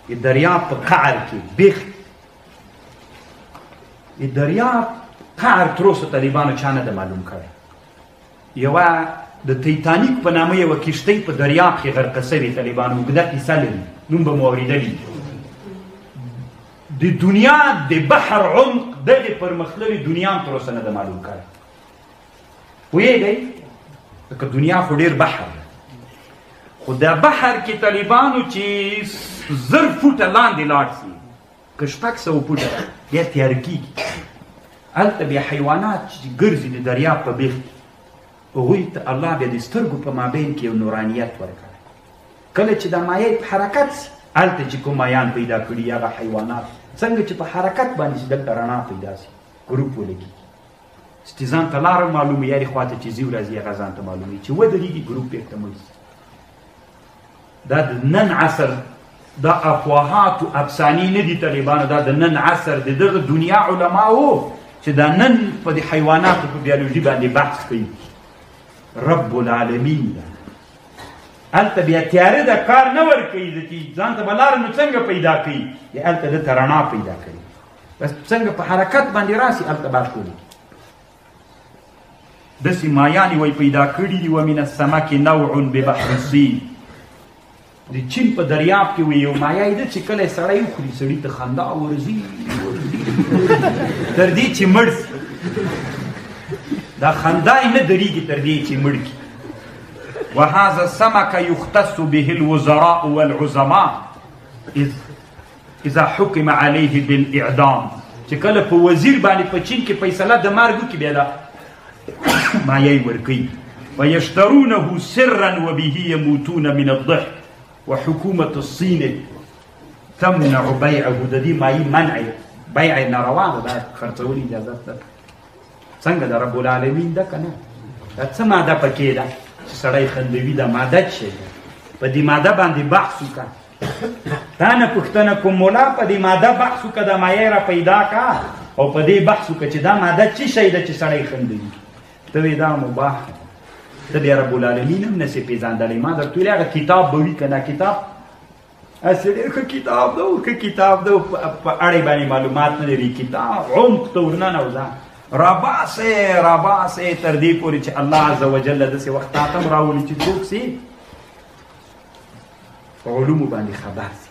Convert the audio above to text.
د دریاب په قعر کې بیخ د دریاب قعر تر اوسه طالبانو چا نه ده معلوم کړی. یوه د تیتانیک په نامه یوه کښتۍ په دریاب کې غرقه سوې طالبانو اوږده کیسه لري، نوم به مو اورېدلي. د دنیا د بحر عمق دغې پرمختللې دنیا هم تر اوسه نه ده معلوم کړی. پوهېږئ لکه دنیا خو ډېر بحر ده، خو دا بحر کې طالبانو چې 1000 فوټه لاندې لاړ شي که 600 فوټه بیا تیاره کېږي. هلته بیا حیوانات چې ګرځي د دریاب په بیخ کې، هغوی ته الله بیا د سترګو په مابین کې یو نورانیت ورکړی. کله چې دا مایع په حرکت شي، هلته چې کوم مایان پیدا کړي هغه حیوانات څنګه چې په حرکت باندې چې دلته رڼا پیدا شي ګروپ ولګېږي. چې ځان ته لاره معلومه یارې خوا ته چې ځي ورځي هغه ځان ته معلوموي چې ودرېږي ګروپ بېرته مړ شي. دا د نن عصر دا افواهات و افسانې نه دي طالبانو، دا د نن عصر د دغه دنیا علماو چې دا نن په د حیواناتو په بیولوژي باندې بحث کوي. رب العالمین ده هلته بیا تیاره ده، کار نه ورکوي چې ځان ته به لاره نو څنګه پیدا کوي، یا هلته دلته رڼا پیدا کوي. بس څنګه په حرکت باندې راسي هلته بحث کوي. داسې مایانې وایي پیدا کړي دي. ومن السمک نوع ببحر الصین، د چین په دریاب کې وي یو مایع ده چې کله سړی وخوري سړي ته خندا ورځي تر دې چې مړ شي. دا خندا یې نه درېږي تر دې چې مړ کړي. وهذا السمك يختص به الوزراء والعظماء اذا حكم عليه بالاعدام، چې کله په وزیر باندې په چین کې فیصله د مرګ وکړي بیا دا مایع ورکوي. ويشترونه سرا وبه يموتون من الضحك وحكومة الصين تمنع بيعه. د دې مایع منع بیع ناروا ده، دا خرڅول اجازه ده. څنګه د رب العالمین ده که نه؟ دا څه ماده پکې ده چې سړی خندوي؟ دا ماده څه ده؟ په دې ماده باندې بحث وکړه. تا نه پوښتنه کوم مولا، په دې ماده بحث وکړه، دا مایع را پیدا کړه او په دې بحث وکړه چې دا ماده څه شی ده چې سړی خندوي. ته وایې دا مباح ده، ته بیا رب العالمین هم نسې پېژندلی. ما درته ویلې هغه کتاب به وي که نه، کتاب هسې ډېر ښه کتاب ده، ښه کتاب ده، په اړې باندې معلومات نه لري. کتاب عمق ته ورننوځه، راباسې راباسې تر دې پورې چې الله عز وجل داسې وخت تا ته هم راولي چې څوک سي په علومو باندې خبر سي.